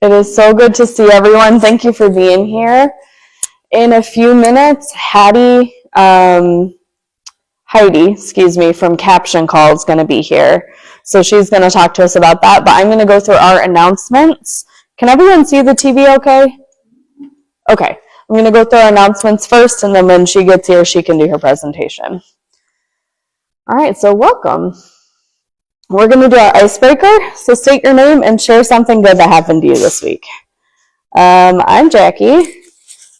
It is so good to see everyone. Thank you for being here. In a few minutes, Heidi, from Caption Call is going to be here. So she's going to talk to us about that, but I'm going to go through our announcements. Can everyone see the TV okay? Okay. I'm going to go through our announcements first, and then when she gets here, she can do her presentation. All right, so welcome. We're going to do our icebreaker, so state your name and share something good that happened to you this week. I'm Jackie,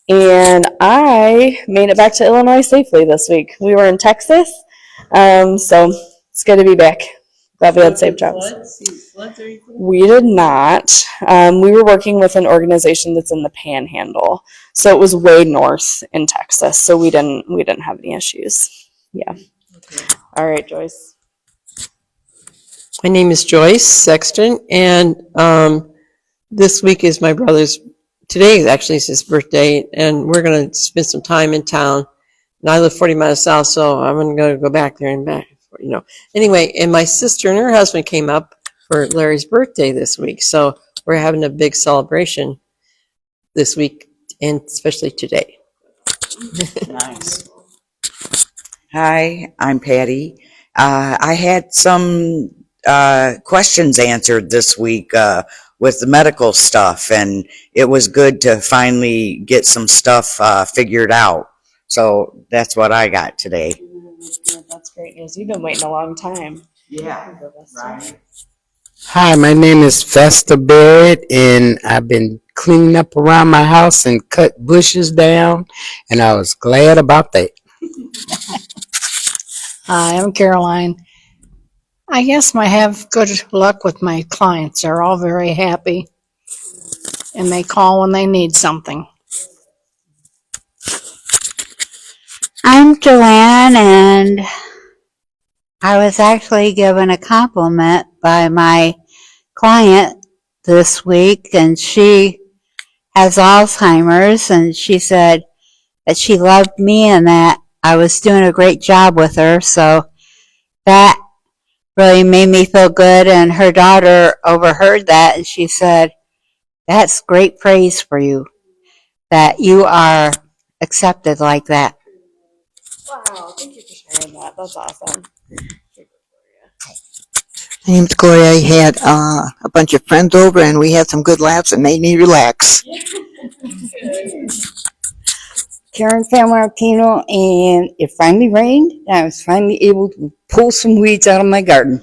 and I made it back to Illinois safely this week. We were in Texas, so it's good to be back. Glad we had safe travels. We did not. We were working with an organization that's in the Panhandle, so it was way north in Texas, so we didn't have any issues. Yeah. Okay. All right, Joyce. My name is Joyce Sexton, and this week is my brother's. Today actually is his birthday, and we're going to spend some time in town. And I live 40 miles south, so I'm going to go back there and back. Anyway, and my sister and her husband came up for Larry's birthday this week, so we're having a big celebration this week, and especially today. Nice. Hi, I'm Patty. I had some questions answered this week with the medical stuff, and it was good to finally get some stuff figured out. So that's what I got today. That's great news. You've been waiting a long time. Yeah, right. Hi, my name is Vesta Barrett, and I've been cleaning up around my house and cut bushes down, and I was glad about that. Hi, I'm Caroline. I guess I have good luck with my clients. They're all very happy, and they call when they need something. I'm Joanne, and I was actually given a compliment by my client this week, and she has Alzheimer's, and she said that she loved me and that I was doing a great job with her, so that really made me feel good. And her daughter overheard that, and she said, "That's great praise for you, that you are accepted like that." Wow, thank you for sharing that. That's awesome. My name's Gloria. I had a bunch of friends over, and we had some good laughs and made me relax. Karen Martino, and it finally rained, and I was finally able to pull some weeds out of my garden.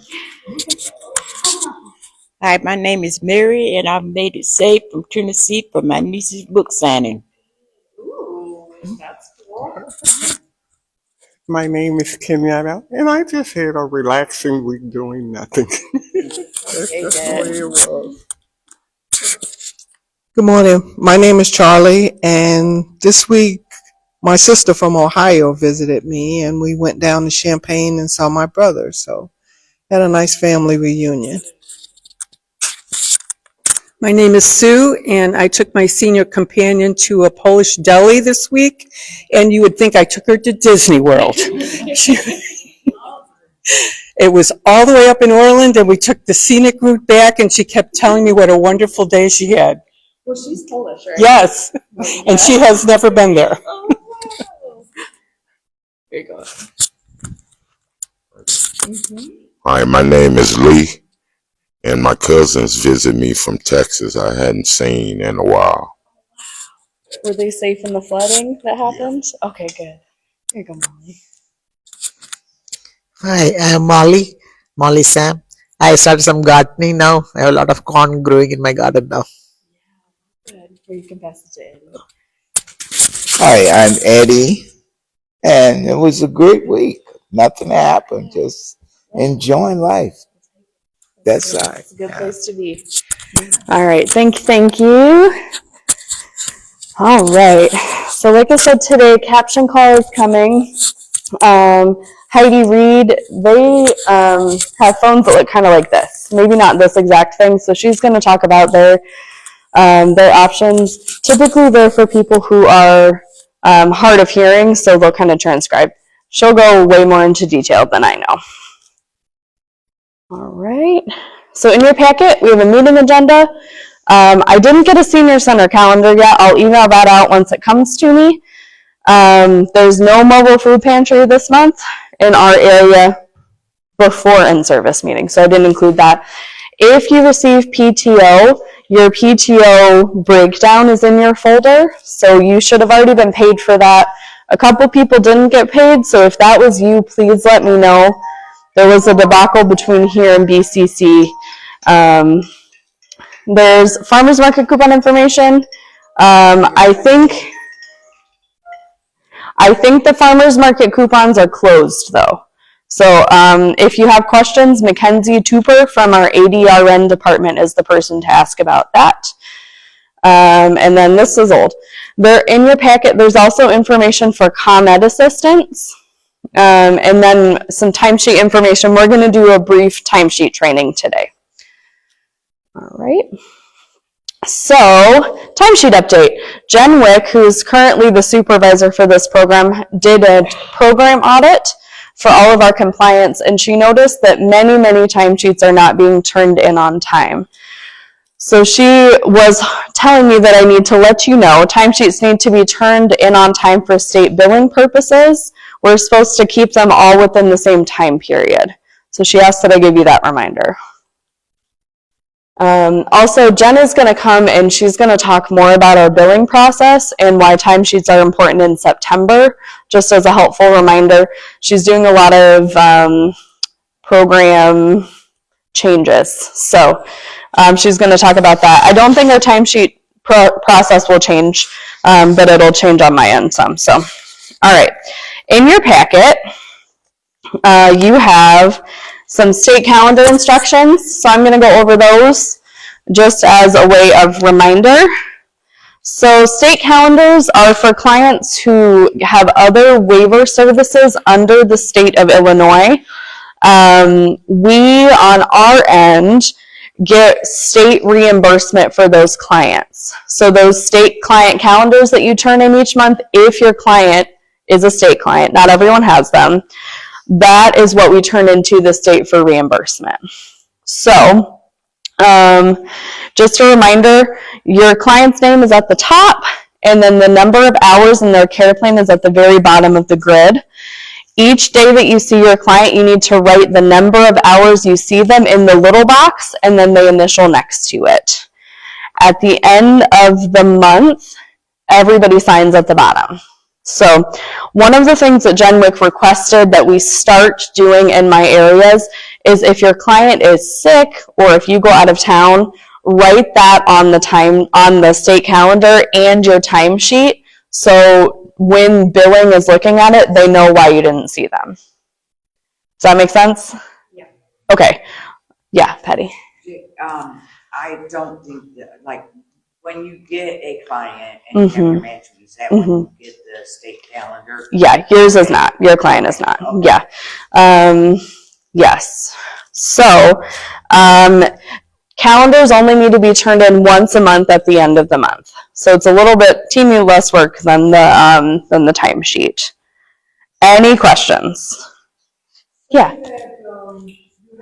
Hi, my name is Mary, and I've made it safe from Tennessee for my niece's book signing. Ooh, that's cool. My name is Kenyatta, and I just had a relaxing week doing nothing. That's just the way it was. Good morning. My name is Charlie, and this week my sister from Ohio visited me, and we went down to Champaign and saw my brother, so had a nice family reunion. My name is Sue, and I took my senior companion to a Polish deli this week, and you would think I took her to Disney World. It was all the way up in Orland, and we took the scenic route back, and she kept telling me what a wonderful day she had. Well, she's Polish, right? Yes, and she has never been there. Oh, wow. Here you go. Hi, my name is Lee, and my cousins visit me from Texas. I hadn't seen in a while. Were they safe in the flooding that happened? Okay, good. Here you go, Molly. Hi, I'm Molly Sam. I started some gardening now. I have a lot of corn growing in my garden now. Good. Or you can pass it to Eddie. Hi, I'm Eddie, and it was a great week. Nothing happened, just enjoying life. That's right. It's a good place to be. All right, thank you. All right, so like I said today, Caption Call is coming. Heidi Reed, they have phones that look kind of like this. Maybe not this exact thing, so she's going to talk about their options. Typically, they're for people who are hard of hearing, so they'll kind of transcribe. She'll go way more into detail than I know. All right. So in your packet, we have a meeting agenda. I didn't get a senior center calendar yet. I'll email that out once it comes to me. There's no mobile food pantry this month in our area before in-service meeting, so I didn't include that. If you receive PTO, your PTO breakdown is in your folder, so you should have already been paid for that. A couple people didn't get paid, so if that was you, please let me know. There was a debacle between here and BCC. There's farmers market coupon information. I think the farmers market coupons are closed though. So if you have questions, Mackenzie Tooper from our ADRN department is the person to ask about that. And then this is old. There in your packet, there's also information for ComEd assistance. And then some timesheet information. We're going to do a brief timesheet training today. All right. So, timesheet update. Jen Wick, who's currently the supervisor for this program, did a program audit for all of our compliance, and she noticed that many timesheets are not being turned in on time. So she was telling me that I need to let you know timesheets need to be turned in on time for state billing purposes. We're supposed to keep them all within the same time period. So she asked that I give you that reminder. Also, Jen is going to come and she's going to talk more about our billing process and why timesheets are important in September, just as a helpful reminder. She's doing a lot of program changes, so she's going to talk about that. I don't think our timesheet process will change, but it'll change on my end some. So, all right. In your packet, you have some state calendar instructions, so I'm going to go over those just as a way of reminder. So state calendars are for clients who have other waiver services under the state of Illinois. We, on our end, get state reimbursement for those clients. So those state client calendars that you turn in each month, if your client is a state client, not everyone has them, that is what we turn into the state for reimbursement. So, just a reminder, your client's name is at the top, and then the number of hours in their care plan is at the very bottom of the grid. Each day that you see your client, you need to write the number of hours you see them in the little box, and then the initial next to it. At the end of the month, everybody signs at the bottom. So one of the things that Jen Wick requested that we start doing in my areas is if your client is sick or if you go out of town, write that on the state calendar and your timesheet, so when billing is looking at it, they know why you didn't see them. Does that make sense? Yeah. Okay. Yeah, Patty. I don't think that, like, when you get a client and you have your matching, is that when you get the state calendar? Yeah, yours is not. Your client is not. Okay. Yeah. Yes. So, calendars only need to be turned in once a month at the end of the month. So it's a little bit teeny less work than the timesheet. Any questions? Yeah. You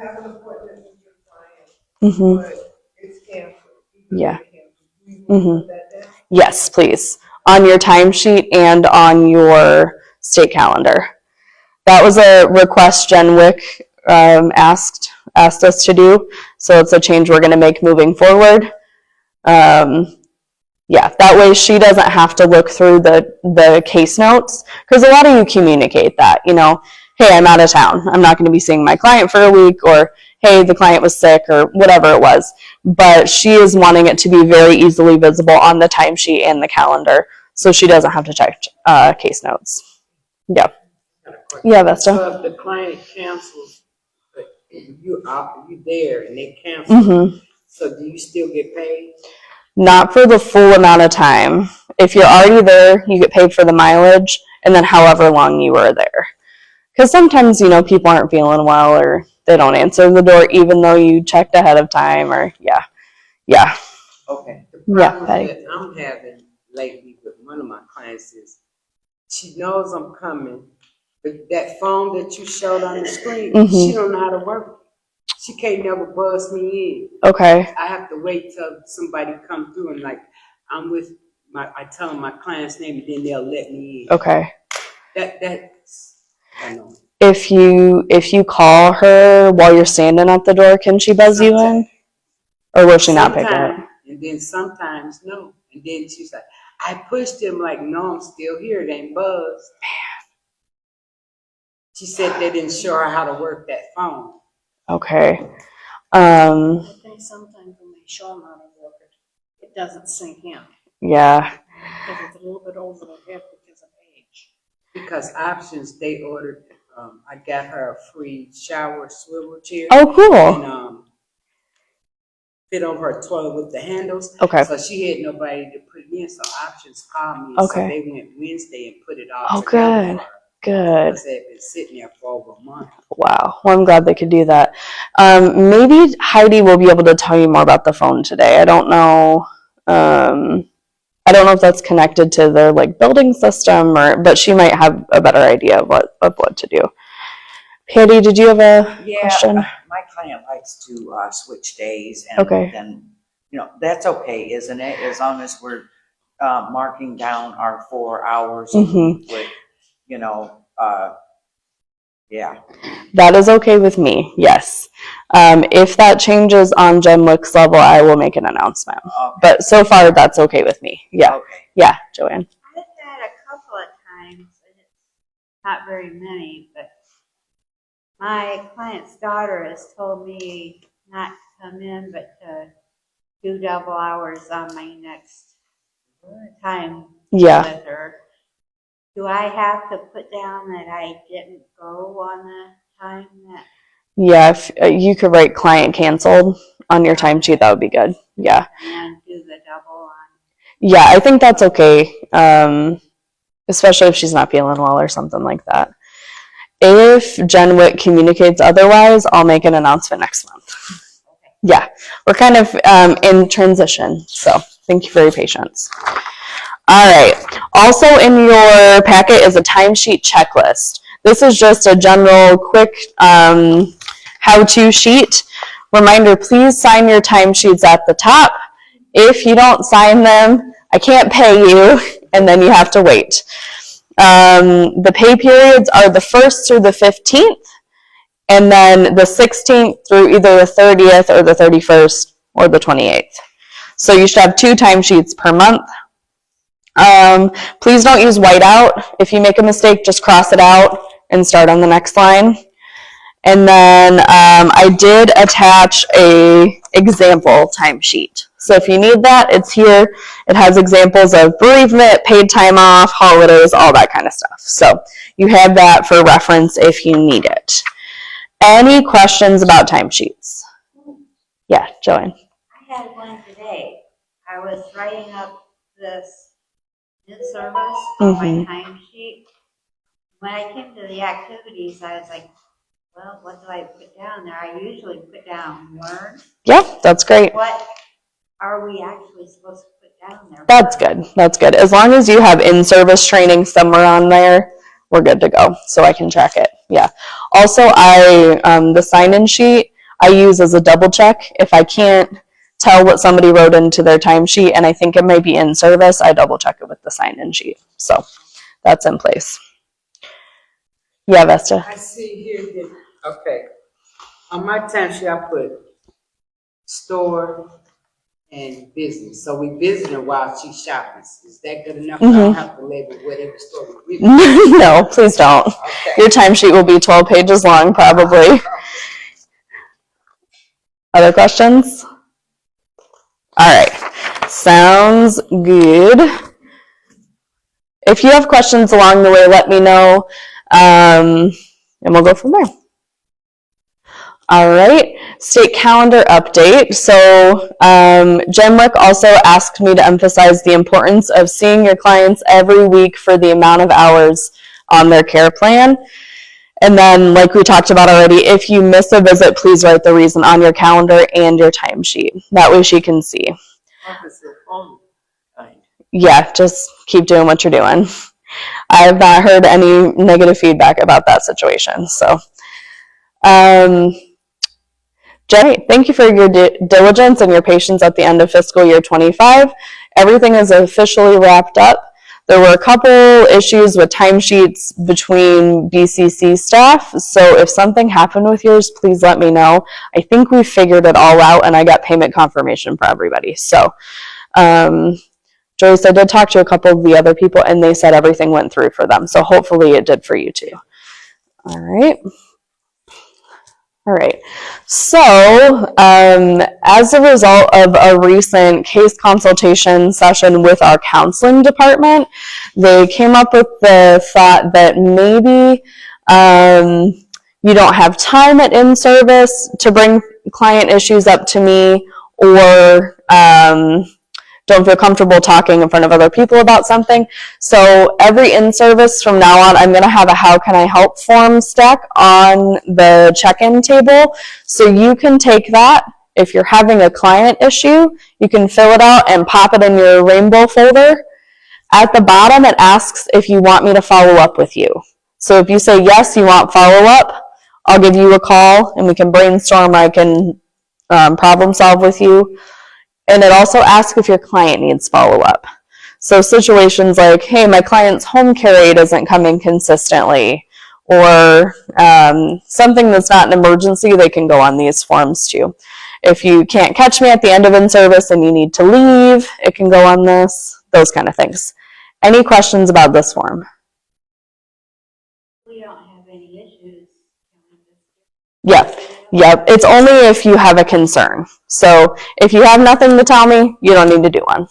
have an appointment with your client, but it's canceled. Yeah. Yes, please. On your timesheet and on your state calendar. That was a request Jen Wick asked us to do, so it's a change we're going to make moving forward. Yeah, that way she doesn't have to look through the case notes, because a lot of you communicate that, you know, hey, I'm out of town, I'm not going to be seeing my client for a week, or hey, the client was sick, or whatever it was. But she is wanting it to be very easily visible on the timesheet and the calendar, so she doesn't have to check case notes. Yeah. Yeah, Vesta. So if the client cancels, but you there and they cancel, so do you still get paid? Not for the full amount of time. If you're already there, you get paid for the mileage, and then however long you were there. Because sometimes, you know, people aren't feeling well, or they don't answer the door even though you checked ahead of time, or yeah. Okay. The Yeah, problem Patty. that I'm having lately with one of my clients is she knows I'm coming, but that phone that you showed on the screen, she don't know how to work it. she can't never buzz me Okay. in. I have to wait till somebody come through and like I'm with I tell them my client's name and then they'll let me in. Okay. That's I know. If you call her while you're standing at the door, can she buzz you in? Or will she not pick it up? Sometimes, and then sometimes no. And then she's like, I pushed him like, no, I'm still here. It ain't buzz. Man. She said they didn't show her how to work that phone. Okay. I think sometimes when they show them how to work it, it doesn't sink in. Yeah. Because it's a little bit over the head because of age. Because Options, they ordered, I got her a free shower swivel chair. Oh, cool. And fit over her toilet with the handles. Okay. So she had nobody to put it in, so Options called me. Okay. So they went Wednesday and put it all Oh, together good. for her. Good. Because they've been sitting there for over a month. Wow. Well, I'm glad they could do that. Maybe Heidi will be able to tell you more about the phone today. I don't know. I don't know if that's connected to their like building system but she might have a better idea of what to do. Patty, did you have a question? My client likes to switch days, and Okay. then that's okay, isn't it? As long as we're marking down our 4 hours a week with, yeah. That is okay with me. Yes. If that changes on Jen Wick's level, I will make an announcement. Okay. But so far, that's okay with me. Yeah. Okay. Yeah, Joanne. I've had a couple of times, and it's not very many, but my client's daughter has told me not to come in, but to do double hours on my next time with her. Do I have to put down that I didn't go on the time that? Yeah, if you could write client canceled on your timesheet, that would be good. Yeah. And do the double on? Yeah, I think that's okay. Especially if she's not feeling well or something like that. If Jen Wick communicates otherwise, I'll make an announcement next month. Okay. Yeah, we're kind of in transition, so thank you for your patience. All right. Also in your packet is a timesheet checklist. This is just a general quick how-to sheet. Reminder, please sign your timesheets at the top. If you don't sign them, I can't pay you, and then you have to wait. The pay periods are the 1st through the 15th, and then the 16th through either the 30th or the 31st or the 28th. So you should have 2 timesheets per month. Please don't use whiteout. If you make a mistake, just cross it out and start on the next line. And then I did attach a example timesheet. So if you need that, it's here. It has examples of bereavement, paid time off, holidays, all that kind of stuff. So you have that for reference if you need it. Any questions about timesheets? Yeah, Joanne. I had one today. I was writing up this new service on my timesheet. When I came to the activities, I was like, well, what do I put down there? I usually put down learn. Yeah, that's great. What are we actually supposed to put down there? That's good. That's good. As long as you have in-service training somewhere on there, we're good to go. So I can track it. Yeah. Also, the sign-in sheet I use as a double check. If I can't tell what somebody wrote into their timesheet and I think it may be in service, I double check it with the sign-in sheet. So that's in place. Yeah, Vesta. I see here that, okay, on my timesheet I put store and business. So we visiting while she's shopping. Is that good enough? I don't have to label whatever store we visit. No, please don't. Okay. Your timesheet will be 12 pages long, probably. Other questions? All right. Sounds good. If you have questions along the way, let me know, and we'll go from there. All right, state calendar update. So Jen Wick also asked me to emphasize the importance of seeing your clients every week for the amount of hours on their care plan. And then, like we talked about already, if you miss a visit, please write the reason on your calendar and your timesheet. That way she can see. Yeah, just keep doing what you're doing. I have not heard any negative feedback about that situation. So Jenny, thank you for your diligence and your patience at the end of fiscal year 25. Everything is officially wrapped up. There were a couple issues with timesheets between BCC staff, so if something happened with yours, please let me know. I think we figured it all out, and I got payment confirmation for everybody. So, Joyce, I did talk to a couple of the other people, and they said everything went through for them, so hopefully it did for you too. All right. All right, so as a result of a recent case consultation session with our counseling department, they came up with the thought that maybe you don't have time at in-service to bring client issues up to me, or don't feel comfortable talking in front of other people about something. So every in-service from now on, I'm going to have a how can I help form stack on the check-in table. So you can take that. If you're having a client issue, you can fill it out and pop it in your rainbow folder. At the bottom, it asks if you want me to follow up with you. So if you say yes, you want follow-up, I'll give you a call and we can brainstorm. I can problem solve with you. And it also asks if your client needs follow-up. So situations like, hey, my client's home care aid isn't coming consistently, or something that's not an emergency, they can go on these forms too. If you can't catch me at the end of in-service and you need to leave, it can go on this, those kind of things. Any questions about this form? We don't have any issues. Yep, it's only if you have a concern. So if you have nothing to tell me, you don't need to do one.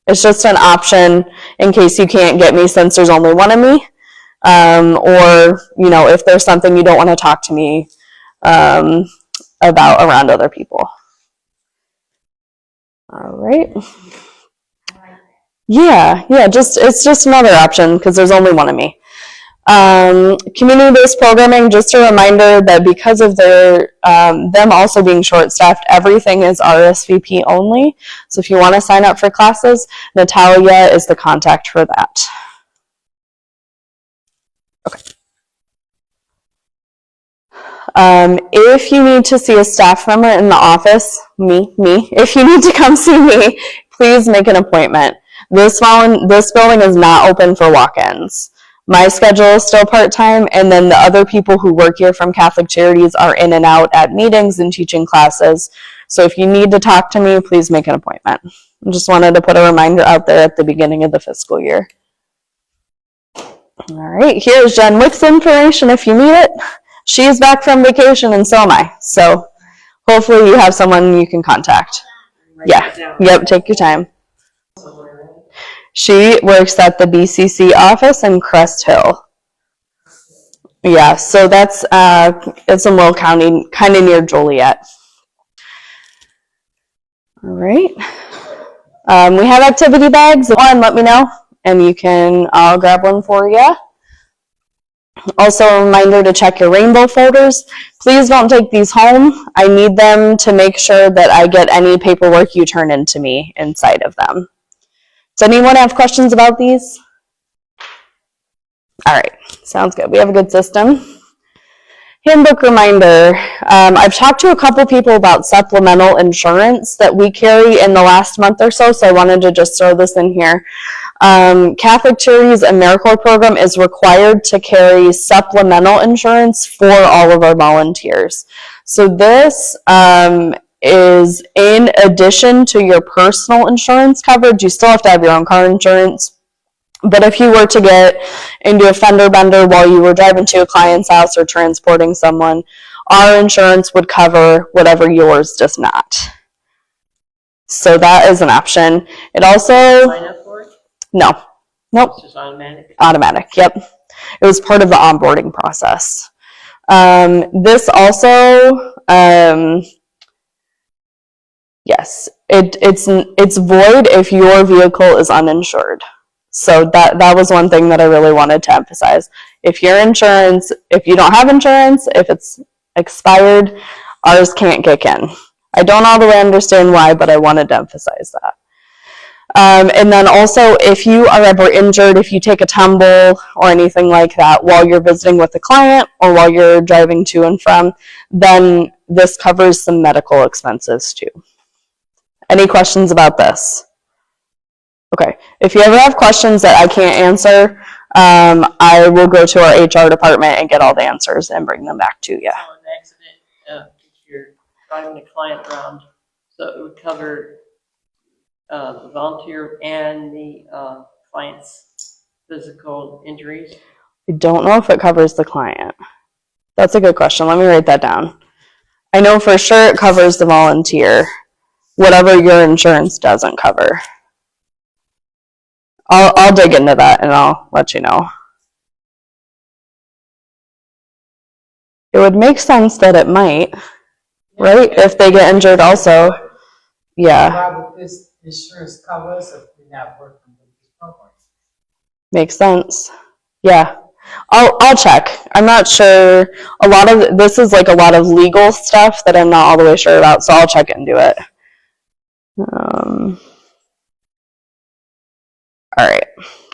It's just an option in case you can't get me since there's only one of me. Or, you know, if there's something you don't want to talk to me about around other people. All right. Yeah, it's just another option because there's only one of me. Community-based programming, just a reminder that because of their them also being short-staffed, everything is RSVP only. So if you want to sign up for classes, Natalia is the contact for that. Okay. If you need to see a staff member in the office, if you need to come see me, please make an appointment. This building is not open for walk-ins. My schedule is still part-time, and then the other people who work here from Catholic Charities are in and out at meetings and teaching classes. So if you need to talk to me, please make an appointment. I just wanted to put a reminder out there at the beginning of the fiscal year. All right, here's Jen Wick's information if you need it. She's back from vacation, and so am I. So hopefully you have someone you can contact. Yeah, yep, take your time. She works at the BCC office in Crest Hill. Yeah, so that's it's in Will County, kind of near Joliet. All right. We have activity bags. One, let me know, and I'll grab one for you. Also, a reminder to check your rainbow folders. Please don't take these home. I need them to make sure that I get any paperwork you turn into me inside of them. Does anyone have questions about these? All right, sounds good. We have a good system. Handbook reminder. I've talked to a couple people about supplemental insurance that we carry in the last month or so I wanted to just throw this in here. Catholic Charities AmeriCorps program is required to carry supplemental insurance for all of our volunteers. So this is in addition to your personal insurance coverage. You still have to have your own car insurance. But if you were to get into a fender bender while you were driving to a client's house or transporting someone, our insurance would cover whatever yours does not. So that is an option. It also... Sign up for it? No. Nope. It's just automatic? Automatic, yep. It was part of the onboarding process. This also... yes, it's void if your vehicle is uninsured. So that was one thing that I really wanted to emphasize. If you don't have insurance, if it's expired, ours can't kick in. I don't all the way understand why, but I wanted to emphasize that. And then also, if you are ever injured, if you take a tumble or anything like that while you're visiting with a client or while you're driving to and from, then this covers some medical expenses too. Any questions about this? Okay, if you ever have questions that I can't answer, I will go to our HR department and get all the answers and bring them back to you. So an accident, if you're driving a client around, so it would cover the volunteer and the client's physical injuries? I don't know if it covers the client. That's a good question. Let me write that down. I know for sure it covers the volunteer. Whatever your insurance doesn't cover. I'll dig into that and I'll let you know. It would make sense that it might, right? If they get injured also. Yeah. Why would this insurance cover us if we're not working with this program? Makes sense. Yeah. I'll check. I'm not sure. A lot of this is like a lot of legal stuff that I'm not all the way sure about, so I'll check into it. All right,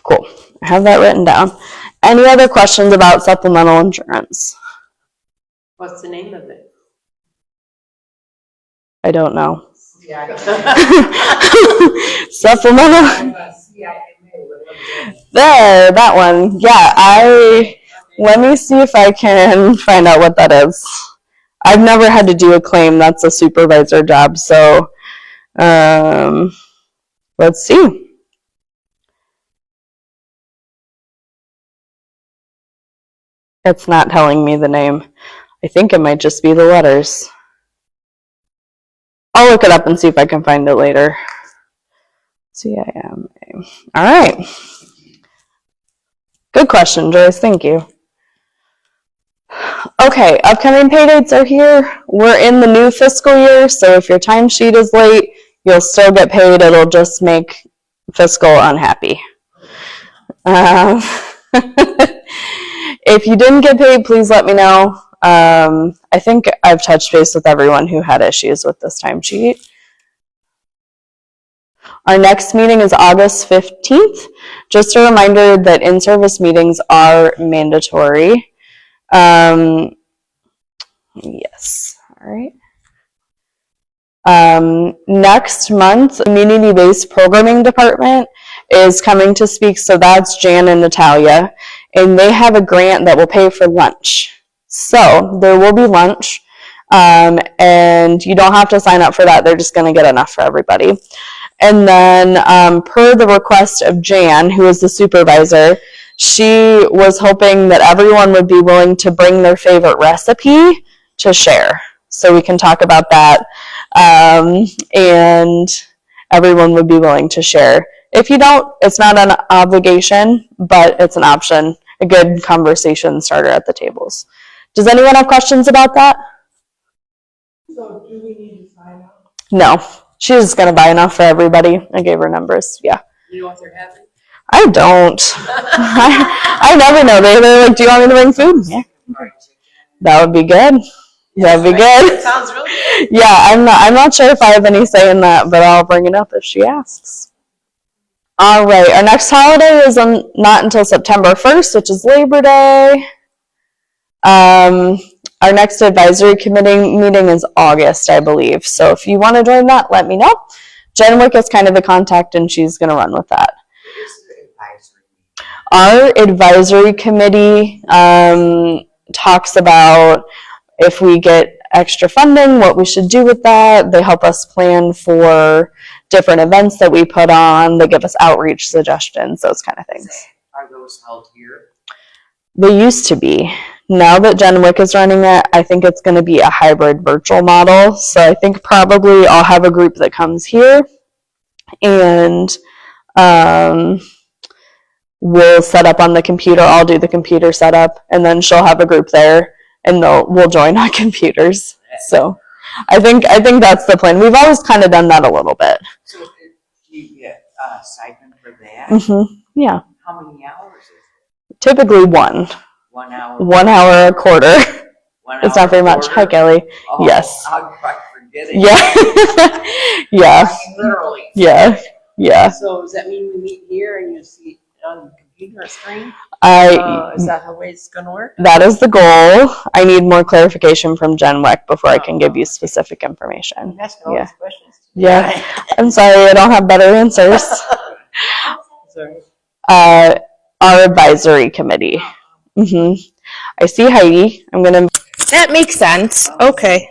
cool. I have that written down. Any other questions about supplemental insurance? What's the name of it? I don't know. CIMA. Supplemental. There, that one. Yeah, let me see if I can find out what that is. I've never had to do a claim. That's a supervisor job, so let's see. It's not telling me the name. I think it might just be the letters. I'll look it up and see if I can find it later. CIMA. All right. Good question, Joyce. Thank you. Okay, upcoming pay dates are here. We're in the new fiscal year, so if your timesheet is late, you'll still get paid. It'll just make fiscal unhappy. If you didn't get paid, please let me know. I think I've touched base with everyone who had issues with this timesheet. Our next meeting is August 15th. Just a reminder that in-service meetings are mandatory. Yes, all right. Next month, Community-Based Programming Department is coming to speak, so that's Jan and Natalia, and they have a grant that will pay for lunch. So there will be lunch, and you don't have to sign up for that. They're just going to get enough for everybody. And then per the request of Jan, who is the supervisor, she was hoping that everyone would be willing to bring their favorite recipe to share. So we can talk about that, and everyone would be willing to share. If you don't, it's not an obligation, but it's an option, a good conversation starter at the tables. Does anyone have questions about that? So do we need to sign up? No, she's just gonna buy enough for everybody. I gave her numbers, yeah. You know what they're having? I don't. I never know. They're like, do you want me to bring food? Yeah. That would be good. That'd be good. It sounds really good. Yeah, I'm not sure if I have any say in that, but I'll bring it up if she asks. All right, our next holiday is not until September 1st, which is Labor Day. Our next advisory committee meeting is August, I believe. So if you want to join that, let me know. Jen Wick is kind of the contact, and she's going to run with that. Our advisory committee talks about if we get extra funding, what we should do with that. They help us plan for different events that we put on. They give us outreach suggestions, those kind of things. Are those held here? They used to be. Now that Jen Wick is running it, I think it's going to be a hybrid virtual model. So I think probably I'll have a group that comes here, and we'll set up on the computer. I'll do the computer setup, and then she'll have a group there, and we'll join on computers. So I think that's the plan. We've always kind of done that a little bit. So do you get a stipend for that? Mm-hmm. Yeah. How many hours is it? Typically 1. 1 hour? 1 hour a quarter. 1 It's hour not very a much. Hi, quarter? Kelly. Oh, Yes. I'm quite forgetting. Yeah. Yeah. I mean, literally. Yeah. Yeah. So does that mean we meet here and you see on the computer or screen? Is that the way it's gonna work? that is the goal. I need more clarification from Jen Weck before I can give you specific information. That's all Yeah. these questions. Yeah, I'm sorry, I don't have better answers. Sorry. Our advisory committee. I see Heidi. I'm gonna. That makes sense. Okay.